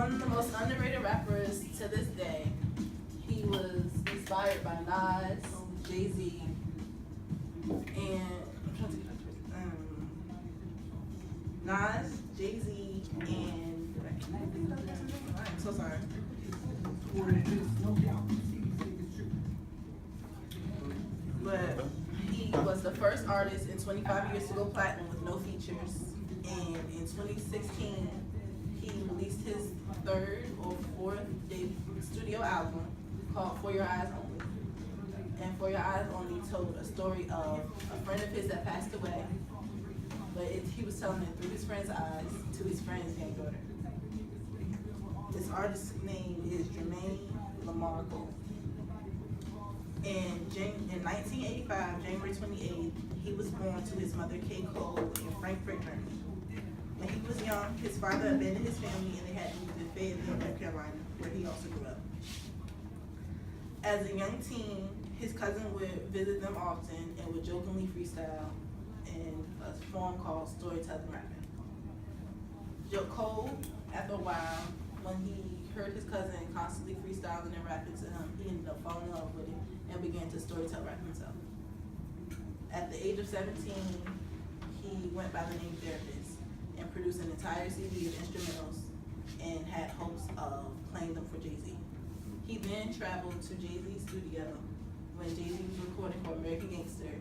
one of the most underrated rappers to this day. He was inspired by Nas, Jay-Z, and I'm trying to get Nas, Jay-Z, and I'm so sorry. But he was the first artist in 25 years to go platinum with no features. And in 2016, he released his third or fourth studio album called For Your Eyes Only. And For Your Eyes Only told a story of a friend of his that passed away, but he was telling it through his friend's eyes to his friend's granddaughter. This artist's name is Jermaine Lamar Cole. In 1985, January 28th, he was born to his mother, Kay Cole, in Frankfurt, Germany. When he was young, his father abandoned his family and they had moved to Fayetteville, North Carolina, where he also grew up. As a young teen, his cousin would visit them often and would jokingly freestyle in a form called storytelling rapping. Cole, after a while, when he heard his cousin constantly freestyling and rapping to him, he ended up falling in love with it and began to storytell rap himself. At the age of 17, he went by the name Therapist and produced an entire CD of instrumentals and had hopes of playing them for Jay-Z. He then traveled to Jay-Z's studio when Jay-Z was recording for American Gangster,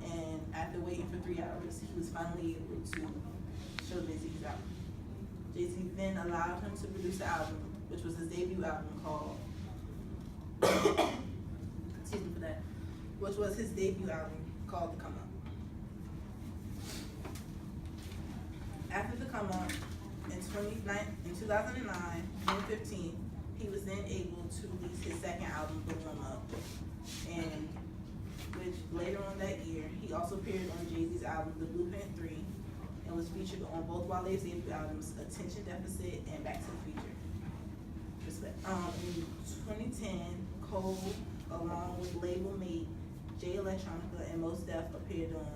and after waiting for 3 hours, he was finally able to show Jay-Z his album. Jay-Z then allowed him to produce an album, which was his debut album called, excuse me for that, which was his debut album called The Come Up. After The Come Up, in 2009, June 15th, he was then able to release his second album, Bloom Up, and which later on that year, he also appeared on Jay-Z's album, The Blueprint 3, and was featured on both Wale's debut albums, Attention Deficit and Back to the Future. In 2010, Cole, along with label mate Jay Electronica and Mos Def, appeared on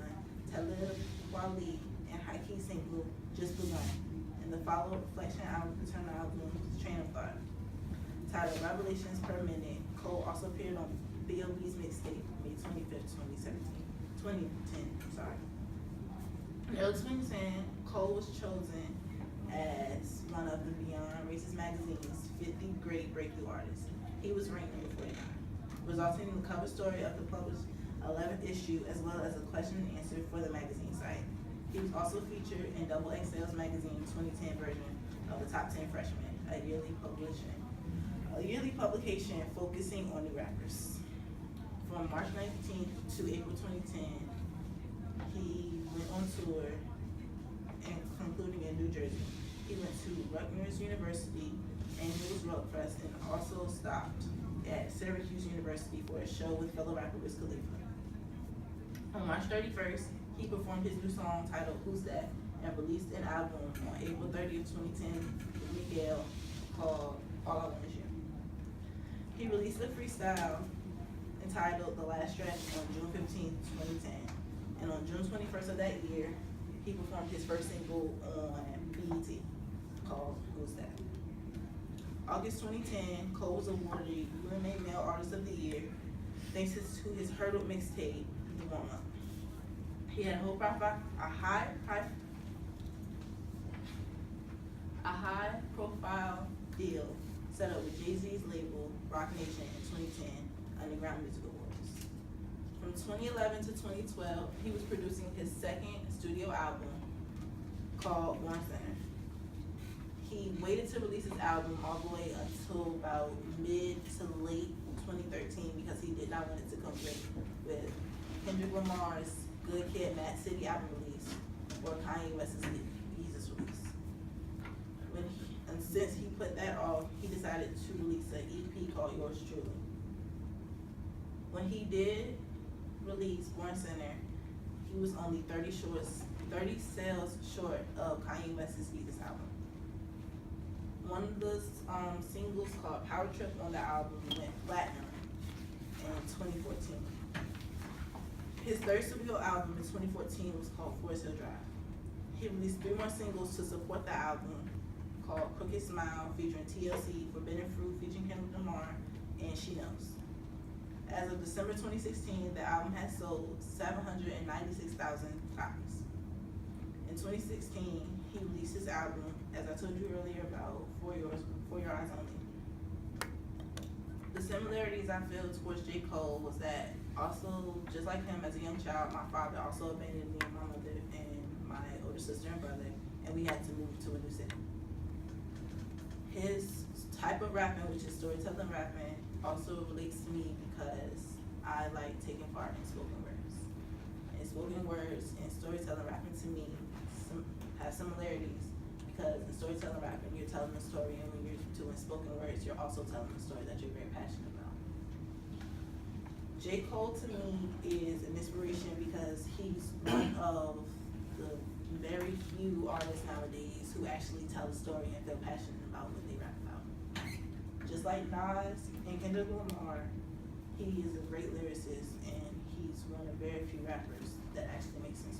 Talib Kweli and Hakeem's single, Just Begun, and the follow Reflection album, Paternal album, Train of Thought. Titled Revelations Per Minute, Cole also appeared on B.O.B.'s mixtape, May 25th, 2010. In early 2010, Cole was chosen as one of the Beyond Racist magazine's 50 great breakthrough artists. He was ranked number 49, resulting in the cover story of the published 11th issue, as well as a question and answer for the magazine site. He was also featured in Double XL's magazine 2010 version of the Top 10 Freshmen, a yearly publication focusing on new rappers. From March 19th to April 2010, he went on tour and concluding in New Jersey. He went to Rutgers University, Annuals Rock Fest, and also stopped at Syracuse University for a show with fellow rapper Wiz Khalifa. On March 31st, he performed his new song titled Who's That and released an album on April 30th, 2010 with Miguel called All I Want Is You. He released a freestyle entitled The Last Stretch on June 15th, 2010. And on June 21st of that year, he performed his first single on BET called Who's That. August 2010, Cole was awarded UMA Male Artist of the Year thanks to his Hurdle mixtape, The Warm Up. He had a high profile deal set up with Jay-Z's label, Roc Nation, in 2010, Underground Music Awards. From 2011 to 2012, he was producing his second studio album called Born Center. He waited to release his album all the way until about mid to late 2013 because he did not want it to conflict with Kendrick Lamar's Good Kid, Mad City album release or Kanye West's Yeezus release. And since he put that off, he decided to release an EP called Yours Truly. When he did release Born Center, he was only 30 sales short of Kanye West's Yeezus album. One of the singles called Power Trip on the album went platinum in 2014. His third studio album in 2014 was called Forest Hill Drive. He released 3 more singles to support the album called Crooked Smile featuring TLC, Forbidden Fruit featuring Kendrick Lamar, and She Knows. As of December 2016, the album has sold 796,000 copies. In 2016, he released his album, as I told you earlier, about For Your Eyes Only. The similarities I feel towards J. Cole was that also, just like him as a young child, my father also abandoned me and my mother and my older sister and brother, and we had to move to a new city. His type of rapping, which is storytelling rapping, also relates to me because I like taking part in spoken words. And spoken words and storytelling rapping to me have similarities because in storytelling rapping, you're telling a story, and when you're doing spoken words, you're also telling a story that you're very passionate about. J. Cole to me is an inspiration because he's one of the very few artists nowadays who actually tell a story and feel passionate about what they rap about. Just like Nas and Kendrick Lamar, he is a great lyricist, and he's one of very few rappers that actually makes sense.